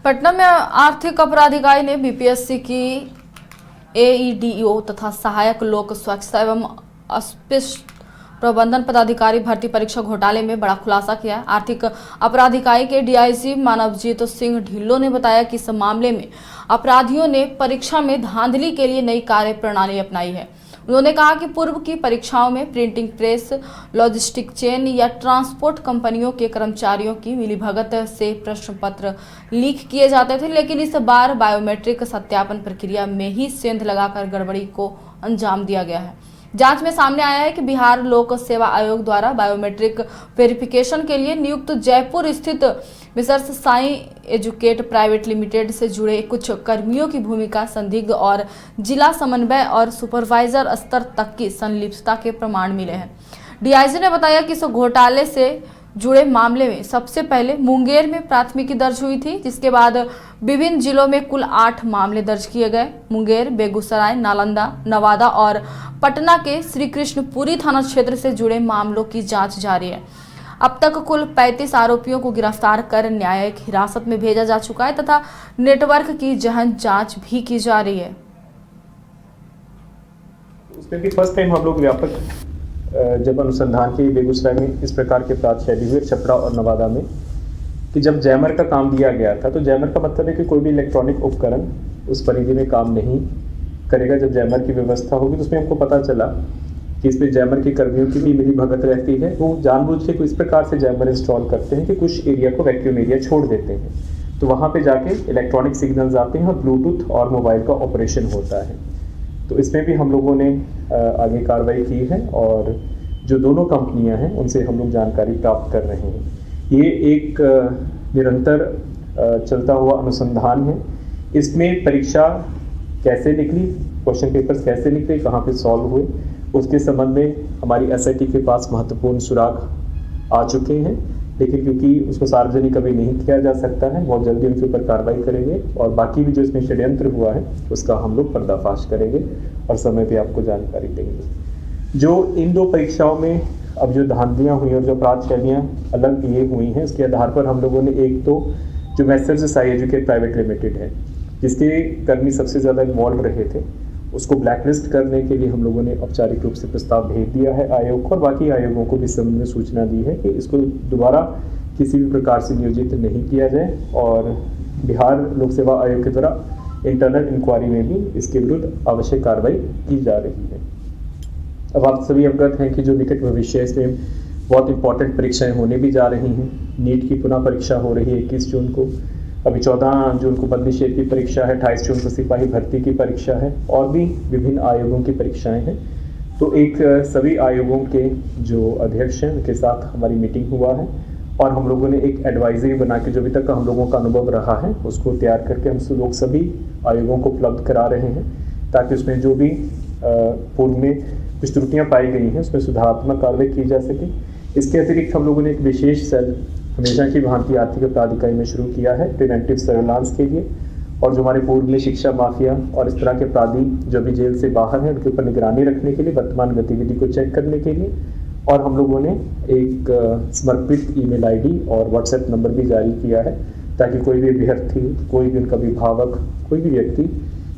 पटना में आर्थिक अपराध इकाई ने बीपीएससी की एईडीओ तथा सहायक लोक स्वच्छता एवं अस्पृश्य प्रबंधन पदाधिकारी भर्ती परीक्षा घोटाले में बड़ा खुलासा किया है। आर्थिक अपराध इकाई के डीआईजी मानवजीत सिंह ढिल्लों ने बताया कि इस मामले में अपराधियों ने परीक्षा में धांधली के लिए नई कार्य प्रणाली अपनाई है। उन्होंने कहा कि पूर्व की परीक्षाओं में प्रिंटिंग प्रेस, लॉजिस्टिक चेन या ट्रांसपोर्ट कंपनियों के कर्मचारियों की मिलीभगत से प्रश्न पत्र लीक किए जाते थे, लेकिन इस बार बायोमेट्रिक सत्यापन प्रक्रिया में ही सेंध लगाकर गड़बड़ी को अंजाम दिया गया है। जांच में सामने आया है कि बिहार लोक सेवा आयोग द्वारा बायोमेट्रिक वेरिफिकेशन के लिए नियुक्त जयपुर स्थित Mrs Sai educate private limited से जुड़े कुछ कर्मियों की भूमिका संदिग्ध और जिला समन्वय और सुपरवाइजर स्तर तक की संलिप्तता के प्रमाण मिले हैं। डीआईजी ने बताया कि इस घोटाले से जुड़े मामले में सबसे पहले मुंगेर में प्राथमिकी दर्ज हुई थी, जिसके बाद विभिन्न जिलों में कुल 8 मामले दर्ज किए गए। मुंगेर, बेगूसराय, नालंदा, नवादा और पटना के श्री कृष्णपुरी थाना क्षेत्र से जुड़े मामलों की जांच जारी है। अब तक कुल 35 आरोपियों को गिरफ्तार कर न्यायिक हिरासत में भेजा जा चुका है तथा नेटवर्क की गहन जांच भी की जा रही है। उसमें भी फर्स्ट टाइम हम लोग व्यापक जब अनुसंधान की बेगूसराय में इस प्रकार के अपराध शैली हुए, छपरा और नवादा में, कि जब जैमर का काम दिया गया था, तो जैमर का मतलब है कि कोई भी इलेक्ट्रॉनिक उपकरण उस परिधि में काम नहीं करेगा। जब जैमर की व्यवस्था होगी तो उसमें हमको पता चला कि इसमें जैमर के कर्मियों की भी मिली भगत रहती है। वो जानबूझ के इस प्रकार से जैमर इंस्टॉल करते हैं कि कुछ एरिया को वैक्यूम एरिया छोड़ देते हैं, तो वहाँ पे जाके इलेक्ट्रॉनिक सिग्नल्स आते हैं और ब्लूटूथ और मोबाइल का ऑपरेशन होता है। तो इसमें भी हम लोगों ने आगे कार्रवाई की है और जो दोनों कंपनियां हैं उनसे हम लोग जानकारी प्राप्त कर रहे हैं। ये एक निरंतर चलता हुआ अनुसंधान है। इसमें परीक्षा कैसे निकली, क्वेश्चन पेपर्स कैसे निकले, कहाँ पे सॉल्व हुए, उसके संबंध में हमारी एसआईटी के पास महत्वपूर्ण सुराग आ चुके हैं, लेकिन क्योंकि उसको सार्वजनिक अभी नहीं किया जा सकता है, बहुत जल्दी उनके ऊपर कार्रवाई करेंगे और बाकी भी जो इसमें षड्यंत्र हुआ है उसका हम लोग पर्दाफाश करेंगे और समय पे आपको जानकारी देंगे। जो इन 2 परीक्षाओं में अब जो धांधलियाँ हुई और जो अपराध शैलियाँ अलग ये हुई हैं, उसके आधार पर हम लोगों ने एक तो जो messrs Sai educate private limited है, जिसके कर्मी सबसे ज़्यादा इन्वॉल्व रहे थे, उसको ब्लैकलिस्ट करने के लिए हम लोगों ने औपचारिक रूप से प्रस्ताव भेज दिया है आयोग को, और बाकी आयोगों को भी संबंध में सूचना दी है कि इसको दोबारा किसी भी प्रकार से नियोजित नहीं किया जाए। और बिहार लोक सेवा आयोग के द्वारा इंटरनल इंक्वायरी में भी इसके विरुद्ध आवश्यक कार्रवाई की जा रही है। अब आप सभी अवगत हैं कि जो निकट भविष्य इसमें बहुत इंपॉर्टेंट परीक्षाएं होने भी जा रही हैं। नीट की पुनः परीक्षा हो रही है 21 जून को, अभी 14 जून को बदली क्षेत्र की परीक्षा है, 28 जून को सिपाही भर्ती की परीक्षा है और भी विभिन्न आयोगों की परीक्षाएं हैं। तो एक सभी आयोगों के जो अध्यक्ष हैं उनके साथ हमारी मीटिंग हुआ है और हम लोगों ने एक एडवाइजरी बना के जो अभी तक का हम लोगों का अनुभव रहा है उसको तैयार करके हम लोग सभी आयोगों को उपलब्ध करा रहे हैं, ताकि उसमें जो भी पूर्व में कुछ त्रुटियाँ पाई गई हैं उसमें सुधारात्मक कार्रवाई की जा सके। इसके अतिरिक्त हम लोगों ने एक विशेष सेल हमेशा की भांति आर्थिक अपराध इकाई में शुरू किया है प्रिवेंटिव सर्विलांस के लिए, और जो हमारे पूर्व में शिक्षा माफिया और इस तरह के अपराधी जो अभी जेल से बाहर हैं उनके ऊपर निगरानी रखने के लिए, वर्तमान गतिविधि को चेक करने के लिए। और हम लोगों ने एक समर्पित ईमेल आईडी और व्हाट्सएप नंबर भी जारी किया है, ताकि कोई भी अभ्यर्थी, कोई भी उनका अभिभावक, कोई भी व्यक्ति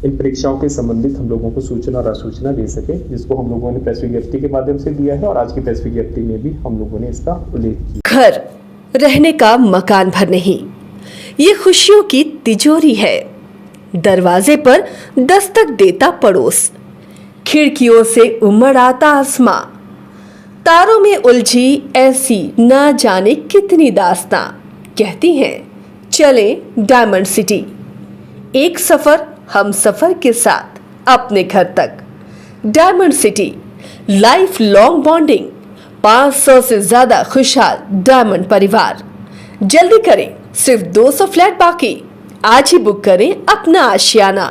इन परीक्षाओं के संबंधित हम लोगों को सूचना और असूचना दे सके, जिसको हम लोगों ने प्रेस विज्ञप्ति के माध्यम से दिया है और आज की प्रेस विज्ञप्ति में भी हम लोगों ने इसका उल्लेख किया। घर रहने का मकान भर नहीं, ये खुशियों की तिजोरी है। दरवाजे पर दस्तक देता पड़ोस, खिड़कियों से उमड़ आता आसमां, तारों में उलझी ऐसी ना जाने कितनी दास्तां। कहती हैं चले डायमंड सिटी, एक सफर हम सफर के साथ अपने घर तक। Diamond city, life long bonding, 500 से ज्यादा खुशहाल डायमंड परिवार। जल्दी करें, सिर्फ 200 फ्लैट बाकी। आज ही बुक करें अपना आशियाना।